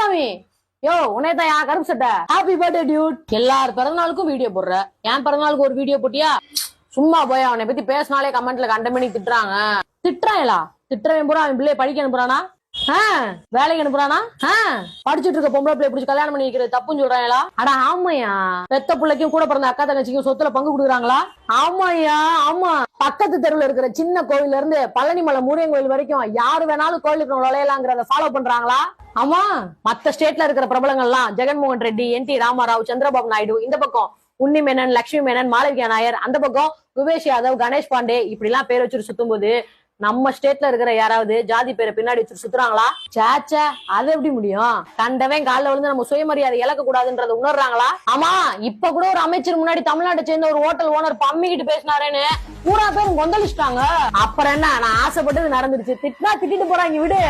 குப்புசாமி யோ உன்னையதான் யா கருப்பு சட்டை happy birthday Dude. எல்லார் பிறந்தநாளுக்கும் வீடியோ போடுற, என் பிறந்தநாளுக்கு ஒரு வீடியோ போட்டியா? சும்மா போய் அவனை பத்தி பேசினாலே கமெண்ட்ல கண்டமணி திட்டுறாங்க. திட்டுறாங்களா? திட்டுறவன் பூரா அவன் பிள்ளைய படிக்க அனுப்புறானா? வேலைக்கு அனுப்புறானா? படிச்சுட்டு இருக்க பொம்பளை பிள்ளை பிடிச்சி கல்யாணம் பண்ணி வைக்கிறது தப்புன்னு சொல்றாங்களா? அடா ஆமாயா, பெத்த பிள்ளைக்கும் கூட பிறந்த அக்கா தங்கச்சிக்கும் சொத்துல பங்கு கொடுக்குறாங்களா? ஆமாயா ஆமா. பக்கத்து தெருவுல இருக்கிற சின்ன கோவில்ல இருந்து பழனிமலை முருகன் கோயில் வரைக்கும் யாரு வேணாலும் கோயிலுக்கு நுழையலாங்கிறத ஃபாலோ பண்றாங்களா? ஆமா. மத்த ஸ்டேட்ல இருக்கிற பிரபலங்கள்லாம் ஜெகன்மோகன் ரெட்டி, என்.டி. ராமாராவ், சந்திரபாபு நாயுடு இந்த பக்கம், உன்னி மேனன், லட்சுமி மேனன், மாளவிகா நாயர் அந்த பக்கம், குபேஷ் யாதவ், கணேஷ் பாண்டே இப்படி எல்லாம் பேர் வச்சுட்டு சுத்தும் போது நம்ம ஸ்டேட்ல இருக்கிற யாராவது ஜாதி பேரை பின்னாடி வச்சு சுத்துறாங்களா? சேச்சா, அது எப்படி முடியும்? கண்டவன் காலில் விழுந்து நம்ம சுயமரியாதை இழக்க கூடாதுன்றத உணர்றாங்களா? ஆமா, இப்ப கூட ஒரு அமைச்சர் முன்னாடி தமிழ்நாட்டை சேர்ந்த ஒரு ஹோட்டல் ஓனர் பம்மிக்கிட்டு பேசினாரேன்னு பூரா பேரும் கொந்தளிச்சிட்டாங்க. அப்புறம் என்ன, நான் ஆசைப்பட்டது நடந்துருச்சு. திட்டினா திட்டிட்டு போறாங்க, விடு.